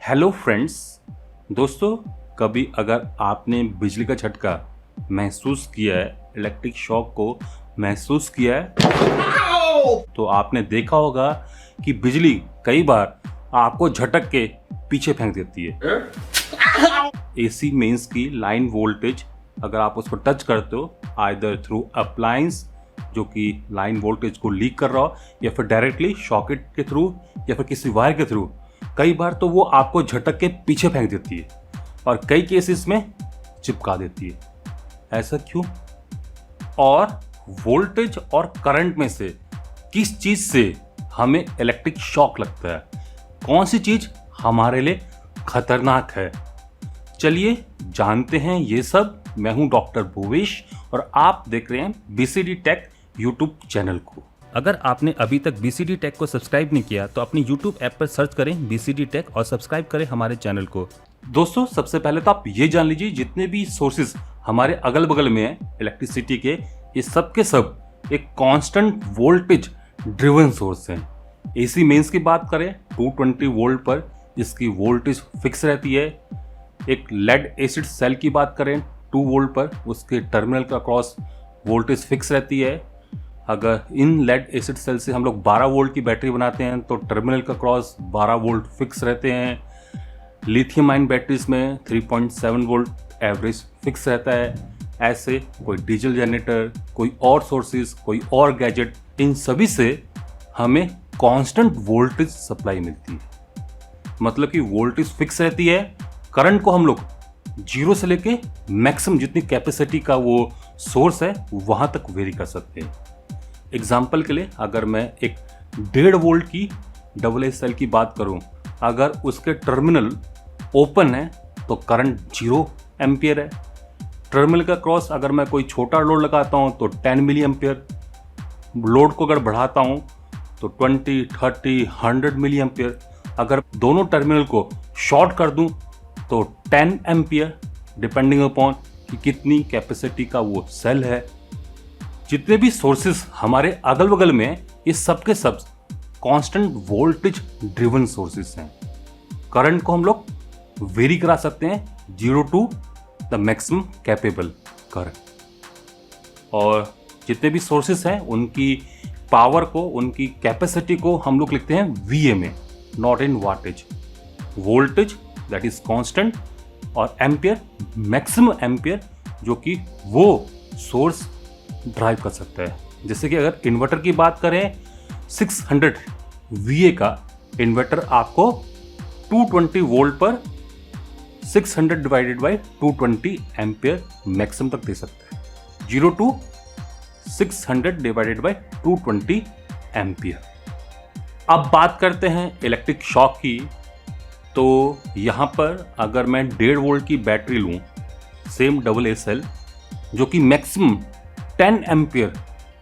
Hello friends. दोस्तों, कभी अगर आपने बिजली का झटका महसूस किया है, इलेक्ट्रिक शॉक को महसूस किया है, तो आपने देखा होगा कि बिजली कई बार आपको झटक के पीछे फेंक देती है। एसी मेंस की लाइन वोल्टेज अगर आप उसको टच करते हो, आइदर थ्रू अप्लायंस जो कि लाइन वोल्टेज को लीक कर रहा हो, या फिर डायरेक्टली सॉकेट के थ्रू या फिर किसी वायर के थ्रू, कई बार तो वो आपको झटक के पीछे फेंक देती है और कई केसेस में चिपका देती है। ऐसा क्यों? और वोल्टेज और करंट में से किस चीज से हमें इलेक्ट्रिक शॉक लगता है? कौन सी चीज हमारे लिए खतरनाक है? चलिए जानते हैं ये सब। मैं हूं डॉक्टर भूवेश और आप देख रहे हैं बीसीडी टेक यूट्यूब चैनल को। अगर आपने अभी तक बीसीडी टेक को सब्सक्राइब नहीं किया तो अपनी यूट्यूब ऐप पर सर्च करें बीसीडी टेक और सब्सक्राइब करें हमारे चैनल को। दोस्तों, सबसे पहले तो आप ये जान लीजिए, जितने भी सोर्सेज हमारे अगल बगल में हैं इलेक्ट्रिसिटी के, ये सब के सब एक कांस्टेंट वोल्टेज ड्रिवन सोर्स हैं। एसी मेंस की बात करें 220 वोल्ट पर इसकी वोल्टेज फिक्स रहती है। एक लेड एसिड सेल की बात करें 2 वोल्ट पर, उसके टर्मिनल का क्रॉस वोल्टेज फिक्स रहती है। अगर इन लेड एसिड सेल से हम लोग 12 वोल्ट की बैटरी बनाते हैं तो टर्मिनल का क्रॉस 12 वोल्ट फिक्स रहते हैं। लिथियम आयन बैटरीज में 3.7 वोल्ट एवरेज फिक्स रहता है। ऐसे कोई डीजल जनरेटर, कोई और सोर्सेज, कोई और गैजेट, इन सभी से हमें कांस्टेंट वोल्टेज सप्लाई मिलती है। मतलब कि वोल्टेज फिक्स रहती है। करंट को हम लोग जीरो से लेके मैक्सिमम जितनी कैपेसिटी का वो सोर्स है वहां तक वेरी कर सकते हैं। एग्जाम्पल के लिए अगर मैं एक 1.5 वोल्ट की डबल ए सेल की बात करूं, अगर उसके टर्मिनल ओपन है तो करंट 0 एम्पियर है। टर्मिनल का क्रॉस अगर मैं कोई छोटा लोड लगाता हूं तो 10 मिली एम्पियर, लोड को अगर बढ़ाता हूं तो 20, 30, 100 मिली एम्पियर। अगर दोनों टर्मिनल को शॉर्ट कर दूं तो 10 एम्पियर, डिपेंडिंग अपॉन कि कितनी कैपेसिटी का वो सेल है। जितने भी सोर्सेस हमारे अगल बगल में हैं, ये सब के सब कांस्टेंट वोल्टेज ड्रिवन सोर्सेस हैं। करंट को हम लोग वेरी करा सकते हैं 0 to the maximum capable current. और जितने भी सोर्सेस हैं उनकी पावर को, उनकी कैपेसिटी को हम लोग लिखते हैं VA में, not in wattage. Voltage that is constant और एम्पियर मैक्सिमम एम्पियर जो कि वो सोर्स ड्राइव कर सकता है। जैसे कि अगर इन्वर्टर की बात करें 600 VA का इन्वर्टर आपको 220 वोल्ट पर 600 डिवाइडेड बाई 220 एम्पियर मैक्सिमम तक दे सकता है। 0 टू 600 डिवाइडेड बाई 220 एम्पियर। अब बात करते हैं इलेक्ट्रिक शॉक की। तो यहाँ पर अगर मैं 1.5 वोल्ट की बैटरी लूँ, सेम डबल ए सेल, जो कि मैक्सिमम 10 एम्पियर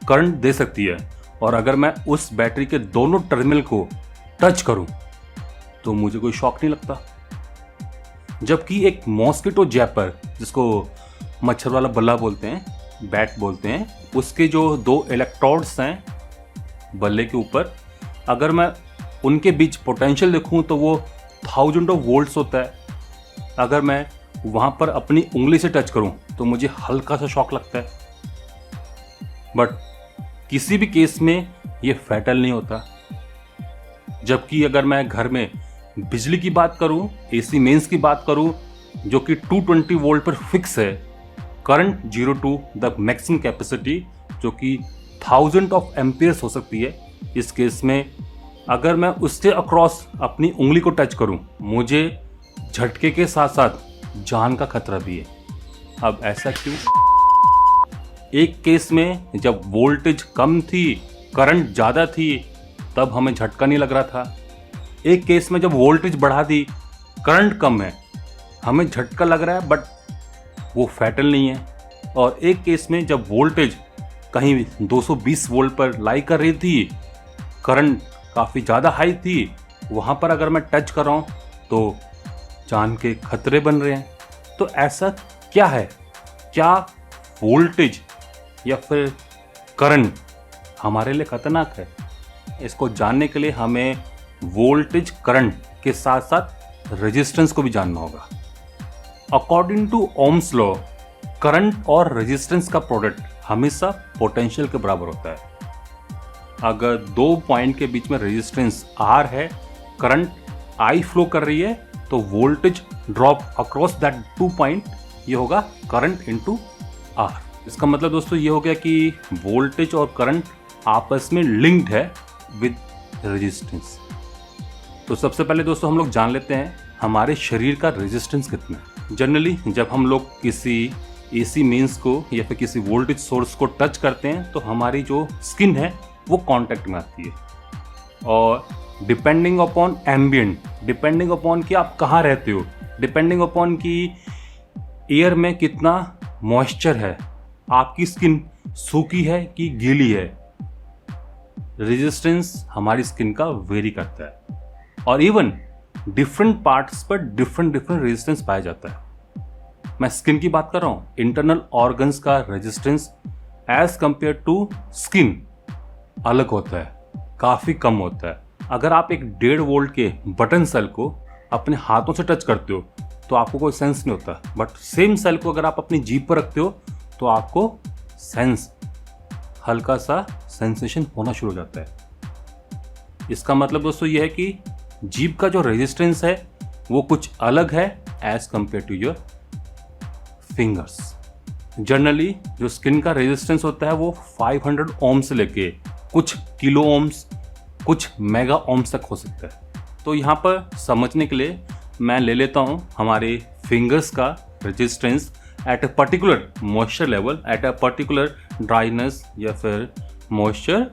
करंट दे सकती है, और अगर मैं उस बैटरी के दोनों टर्मिनल को टच करूं तो मुझे कोई शॉक नहीं लगता। जबकि एक मॉस्किटो जैपर, जिसको मच्छर वाला बल्ला बोलते हैं, बैट बोलते हैं, उसके जो 2 इलेक्ट्रोड्स हैं बल्ले के ऊपर, अगर मैं उनके बीच पोटेंशियल देखूं तो वो 1000 ऑफ वोल्ट्स होता है। अगर मैं वहां पर अपनी उंगली से टच करूं तो मुझे हल्का सा शॉक लगता है। बट किसी भी केस में ये फैटल नहीं होता। जबकि अगर मैं घर में बिजली की बात करूं, एसी मेंस की बात करूं, जो कि 220 वोल्ट पर फिक्स है, current 0 to the maximum capacity जो कि 1000 ऑफ एम्पियर्स हो सकती है। इस केस में अगर मैं उसके अक्रॉस अपनी उंगली को टच करूं, मुझे झटके के साथ साथ जान का खतरा भी है। अब ऐसा क्यों? एक केस में जब वोल्टेज कम थी, करंट ज़्यादा थी, तब हमें झटका नहीं लग रहा था। एक केस में जब वोल्टेज बढ़ा दी, करंट कम है, हमें झटका लग रहा है, बट वो फैटल नहीं है। और एक केस में जब वोल्टेज कहीं 220 वोल्ट पर लाई कर रही थी, करंट काफ़ी ज़्यादा हाई थी, वहाँ पर अगर मैं टच कर रहा हूँ तो जान के खतरे बन रहे हैं। तो ऐसा क्या है? क्या वोल्टेज या फिर करंट हमारे लिए खतरनाक है? इसको जानने के लिए हमें वोल्टेज करंट के साथ साथ रेजिस्टेंस को भी जानना होगा। According to Ohm's law, current और रेजिस्टेंस का प्रोडक्ट हमेशा पोटेंशियल के बराबर होता है। अगर दो पॉइंट के बीच में रेजिस्टेंस R है, करंट I फ्लो कर रही है, तो voltage drop across that 2 point ये होगा करंट इनटू R। इसका मतलब दोस्तों ये हो गया कि वोल्टेज और करंट आपस में लिंक्ड है विद रेजिस्टेंस। तो सबसे पहले दोस्तों हम लोग जान लेते हैं हमारे शरीर का रेजिस्टेंस कितना है। जनरली जब हम लोग किसी AC मेंस को या फिर किसी वोल्टेज सोर्स को टच करते हैं तो हमारी जो स्किन है वो कांटेक्ट में आती है, और depending upon ambient, depending upon कि आप कहाँ रहते हो, डिपेंडिंग अपॉन कि एयर में कितना मॉइस्चर है, आपकी स्किन सूखी है कि गीली है, रेजिस्टेंस हमारी स्किन का वेरी करता है। और इवन डिफरेंट पार्ट्स पर डिफरेंट रेजिस्टेंस पाया जाता है। मैं स्किन की बात कर रहा हूँ, इंटरनल ऑर्गन्स का resistance as compare to skin अलग होता है, काफ़ी कम होता है। अगर आप एक 1.5 वोल्ट के बटन सेल को अपने हाथों से टच करते हो तो आपको कोई सेंस नहीं होता, बट सेम सेल को अगर आप अपनी जीभ पर रखते हो तो आपको सेंस, हल्का सा सेंसेशन होना शुरू हो जाता है। इसका मतलब दोस्तों ये है कि जीभ का जो रेजिस्टेंस है वो कुछ अलग है as compare to your fingers. Generally जो स्किन का रेजिस्टेंस होता है वो 500 ओम से लेके कुछ किलो ओम्स, कुछ मेगा ओम्स तक हो सकता है। तो यहाँ पर समझने के लिए मैं ले लेता हूँ हमारे फिंगर्स का resistance at a particular moisture level, at a particular dryness या फिर मॉइस्चर,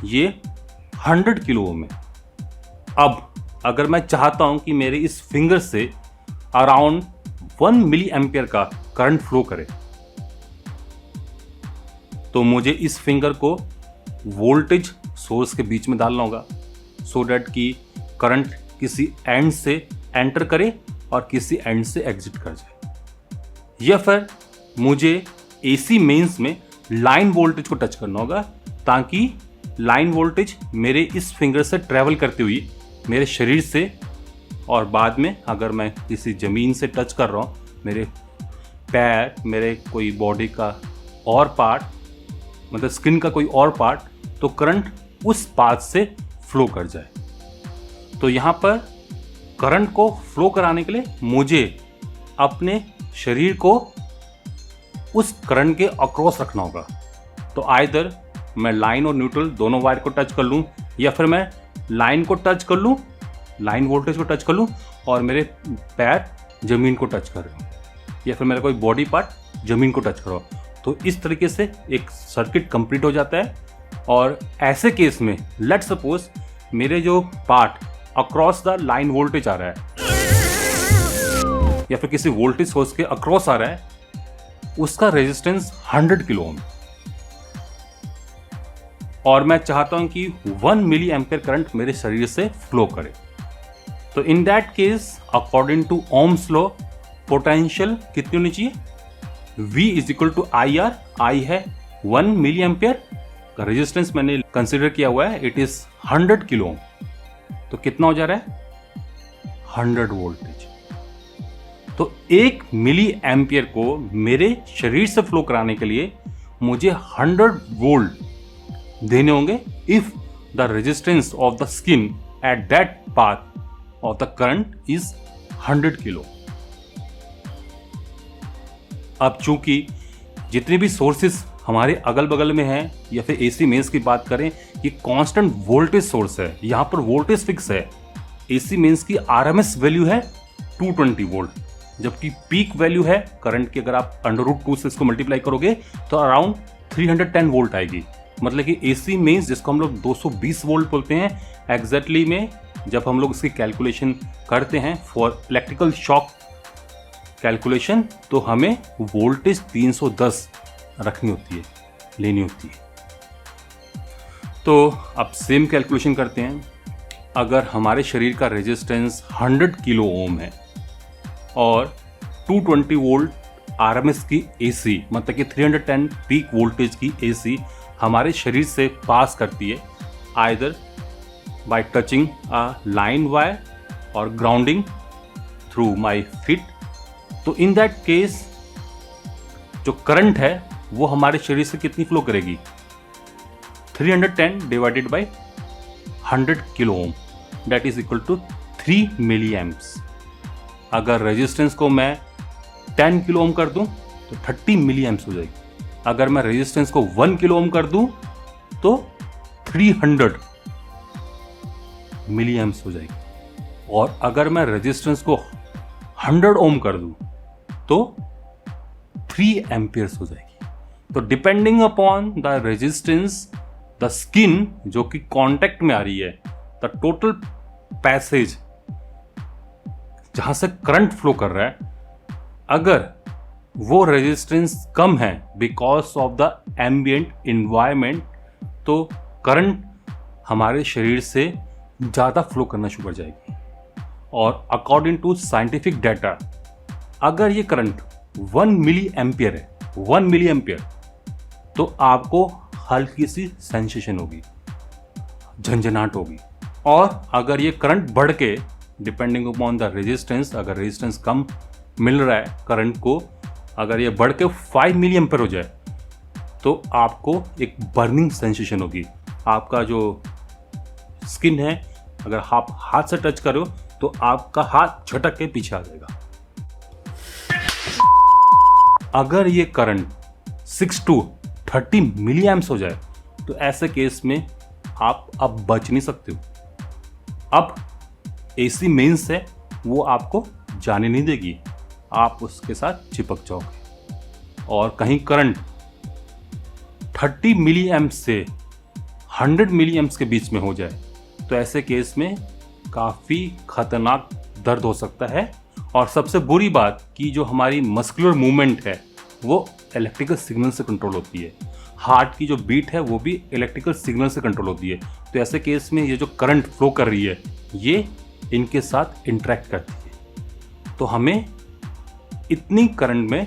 ये 100 किलो ओम है। अब अगर मैं चाहता हूँ कि मेरे इस फिंगर से अराउंड 1 मिली एम्पियर का करंट फ्लो करे, तो मुझे इस फिंगर को वोल्टेज सोर्स के बीच में डालना होगा, सो डैट कि करंट किसी एंड से एंटर करे और किसी एंड से एग्जिट कर जाए। या फिर मुझे AC मेंस में लाइन वोल्टेज को टच करना होगा, ताकि लाइन वोल्टेज मेरे इस फिंगर से ट्रैवल करती हुई मेरे शरीर से, और बाद में अगर मैं किसी ज़मीन से टच कर रहा हूँ, मेरे पैर, मेरे कोई बॉडी का और पार्ट, मतलब स्किन का कोई और पार्ट, तो करंट उस पाथ से फ्लो कर जाए। तो यहाँ पर करंट को फ्लो कराने के लिए मुझे अपने शरीर को उस करंट के अक्रॉस रखना होगा। तो आइदर मैं लाइन और न्यूट्रल दोनों वायर को टच कर लूँ, या फिर मैं लाइन को टच कर लूँ, लाइन वोल्टेज को टच कर लूँ और मेरे पैर ज़मीन को टच कर रहे हो, या फिर मेरा कोई बॉडी पार्ट ज़मीन को टच करो। तो इस तरीके से एक सर्किट कंप्लीट हो जाता है। और ऐसे केस में लेट्स सपोज मेरे जो part across the line voltage आ रहा है या फिर किसी वोल्टेज सोर्स के अक्रॉस आ रहा है, उसका रेजिस्टेंस 100 किलो ओम, और मैं चाहता हूं कि 1 मिली एम्पियर करंट मेरे शरीर से फ्लो करे। तो in that case according to Ohm's law potential कितनी होनी चाहिए? V is equal to IR। I है 1 मिली एम्पियर का रेजिस्टेंस मैंने कंसिडर किया हुआ है, इट इज 100 किलो ओम। तो कितना हो जा रहा है? 100 वोल्टेज। तो 1 मिली एम्पियर को मेरे शरीर से फ्लो कराने के लिए मुझे 100 वोल्ट देने होंगे if the resistance of the skin at that path of the current is 100 kilo. अब चूंकि जितने भी सोर्सेस हमारे अगल बगल में हैं, या फिर AC मेंस की बात करें, ये कांस्टेंट वोल्टेज सोर्स है, यहाँ पर वोल्टेज फिक्स है। AC मेंस की RMS वैल्यू है 220 वोल्ट, जबकि पीक वैल्यू है करंट की, अगर आप √2 से इसको मल्टीप्लाई करोगे तो अराउंड 310 वोल्ट आएगी। मतलब कि AC मेंस, जिसको हम लोग 220 वोल्ट बोलते हैं, एग्जैक्टली में जब हम लोग इसकी कैलकुलेशन करते हैं फॉर इलेक्ट्रिकल शॉक कैलकुलेशन, तो हमें वोल्टेज 310 रखनी होती है, लेनी होती है। तो अब सेम कैलकुलेशन करते हैं। अगर हमारे शरीर का रेजिस्टेंस 100 किलो ओम है और 220 वोल्ट RMS की AC, मतलब कि 310 पीक वोल्टेज की AC हमारे शरीर से पास करती है, either by touching a line wire और ग्राउंडिंग थ्रू माई फीट, तो इन दैट केस जो करंट है वो हमारे शरीर से कितनी फ्लो करेगी, 310 divided by 100 kilo ohm, that is equal to 3 milli amps. अगर रेजिस्टेंस को मैं 10 किलो ओम कर दूं तो 30 मिली एम्प्स हो जाएगी। अगर मैं रेजिस्टेंस को 1 किलो ओम कर दूं तो 300 मिली एम्प्स हो जाएगी। और अगर मैं रेजिस्टेंस को 100 ओम कर दूं तो 3 एम्पियर्स हो जाएगी। तो depending upon the resistance, the skin जो कि कांटेक्ट में आ रही है, द टोटल पैसेज जहां से करंट फ्लो कर रहा है, अगर वो रेजिस्टेंस कम है because of the ambient environment, तो करंट हमारे शरीर से ज़्यादा फ्लो करना शुरू कर जाएगी। और अकॉर्डिंग टू साइंटिफिक डाटा, अगर ये करंट 1 मिली एम्पियर है, 1 मिली एम्पियर, तो आपको हल्की सी सेंसेशन होगी, झंझनाहट होगी। और अगर ये करंट बढ़ के, डिपेंडिंग अपॉन द रेजिस्टेंस, अगर रेजिस्टेंस कम मिल रहा है करंट को, अगर ये बढ़ के 5 मिली एम्पियर हो जाए तो आपको एक बर्निंग सेंसेशन होगी। आपका जो स्किन है, अगर आप हाथ से टच करो तो आपका हाथ झटक के पीछे आ जाएगा। अगर ये करंट 6 to 30 मिली एम्प्स हो जाए तो ऐसे केस में आप अब बच नहीं सकते हो। अब एसी मेंस है वो आपको जाने नहीं देगी, आप उसके साथ चिपक जाओगे। और कहीं करंट 30 मिली एम्प्स से 100 मिली एम्प्स के बीच में हो जाए तो ऐसे केस में काफ़ी खतरनाक दर्द हो सकता है। और सबसे बुरी बात कि जो हमारी मस्कुलर मूवमेंट है वो इलेक्ट्रिकल सिग्नल से कंट्रोल होती है, हार्ट की जो बीट है वो भी इलेक्ट्रिकल सिग्नल से कंट्रोल होती है। तो ऐसे केस में ये जो करंट फ्लो कर रही है ये इनके साथ इंटरेक्ट करती है, तो हमें इतनी करंट में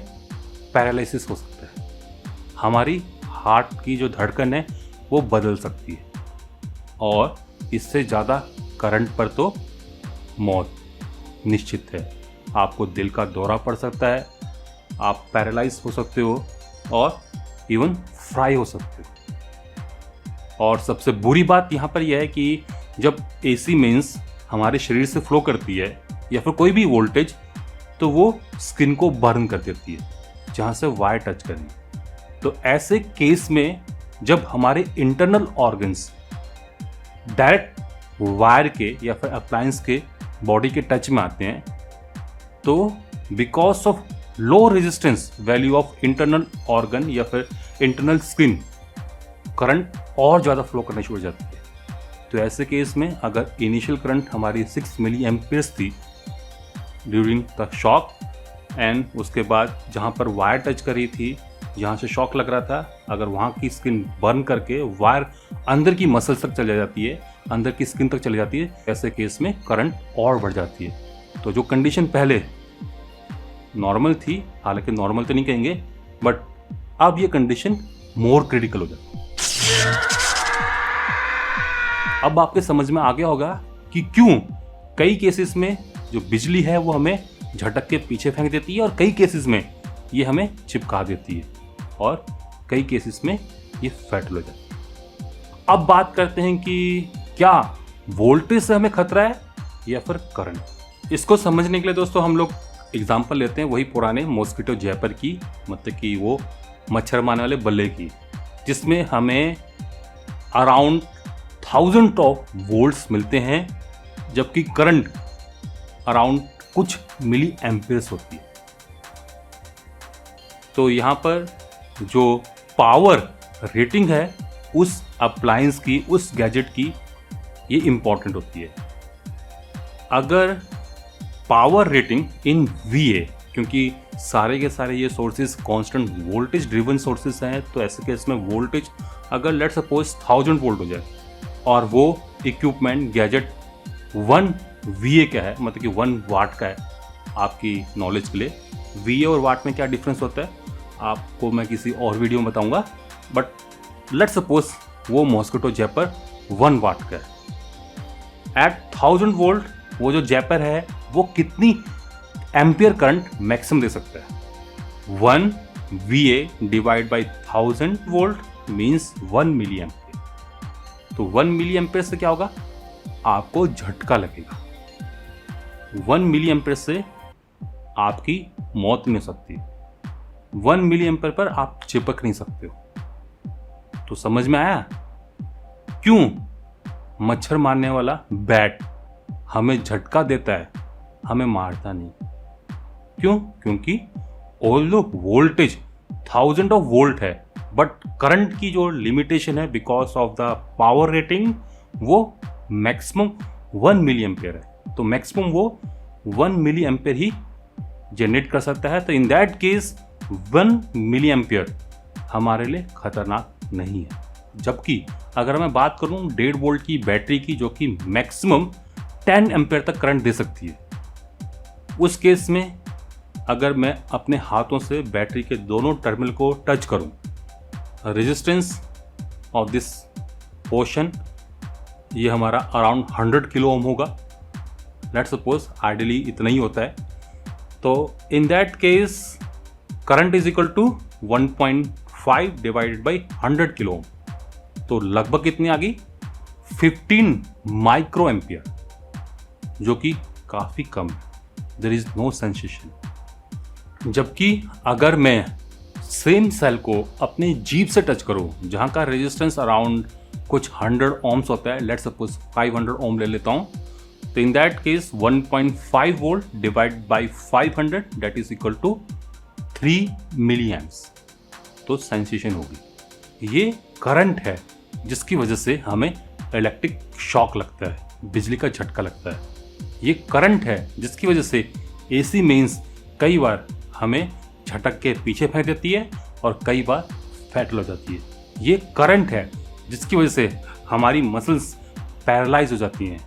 पैरालिसिस हो सकता है, हमारी हार्ट की जो धड़कन है वो बदल सकती है, और इससे ज़्यादा करंट पर तो मौत निश्चित है। आपको दिल का दौरा पड़ सकता है, आप पैरालाइज हो सकते हो और इवन फ्राई हो सकते हो। और सबसे बुरी बात यहाँ पर यह है कि जब एसी मेंस हमारे शरीर से फ्लो करती है या फिर कोई भी वोल्टेज, तो वो स्किन को बर्न कर देती है जहाँ से वायर टच कर रही है। तो ऐसे केस में जब हमारे इंटरनल ऑर्गन्स डायरेक्ट वायर के या फिर अप्लायंस के बॉडी के टच में आते हैं, तो because of low resistance value of internal organ या फिर इंटरनल स्किन, करंट और ज़्यादा फ्लो करने शुरू हो जाती है। तो ऐसे केस में अगर इनिशियल करंट हमारी 6 मिली एम्पियर्स थी ड्यूरिंग द शॉक, एंड उसके बाद जहाँ पर वायर टच कर रही थी, जहाँ से शॉक लग रहा था, अगर वहाँ की स्किन बर्न करके वायर अंदर की मसल्स तक चली जाती है, अंदर की स्किन तक चली जाती है, ऐसे केस में करंट और बढ़ जाती है। तो जो कंडीशन पहले नॉर्मल थी, हालांकि नॉर्मल तो नहीं कहेंगे, बट अब ये कंडीशन मोर क्रिटिकल हो जाती है। अब आपके समझ में आ गया होगा कि क्यों कई केसेस में जो बिजली है वो हमें झटक के पीछे फेंक देती है, और कई केसेस में ये हमें चिपका देती है, और कई केसेस में ये फैटल हो जाती है। अब बात करते हैं कि क्या वोल्टेज से हमें खतरा है या फिर करंट। इसको समझने के लिए दोस्तों हम लोग एग्जाम्पल लेते हैं वही पुराने मॉस्किटो जैपर की, मतलब कि वो मच्छर मारने वाले बल्ले की, जिसमें हमें अराउंड 1000 ऑफ वोल्ट्स मिलते हैं, जबकि करंट अराउंड कुछ मिली एम्पियर्स होती है। तो यहाँ पर जो पावर रेटिंग है उस अप्लायंस की, उस गैजेट की, ये इम्पॉर्टेंट होती है। अगर पावर रेटिंग इन VA, क्योंकि सारे के सारे ये sources constant voltage driven sources हैं, तो ऐसे केस में वोल्टेज अगर लेट सपोज 1000 वोल्ट हो जाए और वो इक्विपमेंट गैजेट 1 VA का है, मतलब कि 1 वाट का है, आपकी नॉलेज के लिए VA और वाट में क्या डिफरेंस होता है आपको मैं किसी और वीडियो में बताऊंगा, बट लेट सपोज वो मॉस्किटो जैपर 1 वाट का है। एट 1000 वोल्ट वो जो जैपर है वो कितनी एम्पियर करंट मैक्सिमम दे सकता है। 1 VA divide by 1000 volt means 1 milli ampere. तो 1 मिली एम्पियर से क्या होगा, आपको झटका लगेगा। 1 मिली एम्पियर से आपकी मौत नहीं हो सकती। 1 मिली एम्पियर पर आप चिपक नहीं सकते हो। तो समझ में आया क्यों मच्छर मारने वाला बैट हमें झटका देता है, हमें मारता नहीं। क्यों? क्योंकि ऑल्दो वोल्टेज 1000 ऑफ वोल्ट है, बट करंट की जो लिमिटेशन है because of the power rating वो मैक्सिमम 1 मिली एम्पियर है। तो मैक्सिमम वो 1 मिली एम्पियर ही जनरेट कर सकता है। तो in that case 1 milli ampere हमारे लिए खतरनाक नहीं है। जबकि अगर मैं बात करूं 1.5 वोल्ट की बैटरी की जो कि मैक्सिमम 10 एम्पियर तक करंट दे सकती है, उस केस में अगर मैं अपने हाथों से बैटरी के दोनों टर्मिनल को टच करूं, रेजिस्टेंस ऑफ दिस पोर्शन ये हमारा अराउंड 100 किलो ओम होगा। लेट्स सपोज आइडियली इतना ही होता है। तो in that case current is equal to 1.5 divided by 100 kilo ohm. तो लगभग कितनी आ गई, 15 माइक्रो एम्पियर, जो कि काफ़ी कम है। There is no sensation. जबकि अगर मैं सेम सेल को अपने जीभ से टच करूं, जहां का रेजिस्टेंस अराउंड कुछ 100 ओम्स होता है, लेट्स सपोज 500 ओम ले लेता हूं, तो in that case 1.5 volt divide by 500 that is equal to 3 milli amps. तो सेंसेशन होगी। ये करंट है जिसकी वजह से हमें इलेक्ट्रिक शॉक लगता है, बिजली का झटका लगता है। ये करंट है जिसकी वजह से एसी मेंस कई बार हमें झटक के पीछे फेंक देती है और कई बार फैटल हो जाती है। ये करंट है जिसकी वजह से हमारी मसल्स पैरालाइज हो जाती हैं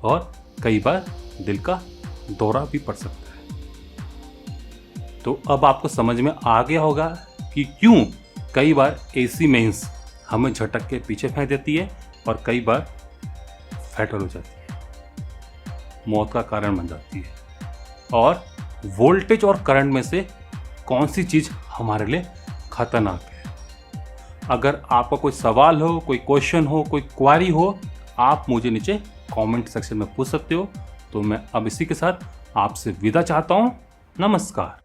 और कई बार दिल का दौरा भी पड़ सकता है। तो अब आपको समझ में आ गया होगा कि क्यों कई बार एसी मेंस हमें झटक के पीछे फेंक देती है और कई बार फैटल हो जाती है, मौत का कारण बन जाती है। और वोल्टेज और करंट में से कौन सी चीज़ हमारे लिए खतरनाक है? अगर आपका कोई सवाल हो, कोई क्वेश्चन हो, कोई क्वारी हो, आप मुझे नीचे कमेंट सेक्शन में पूछ सकते हो। तो मैं अब इसी के साथ आपसे विदा चाहता हूँ। नमस्कार।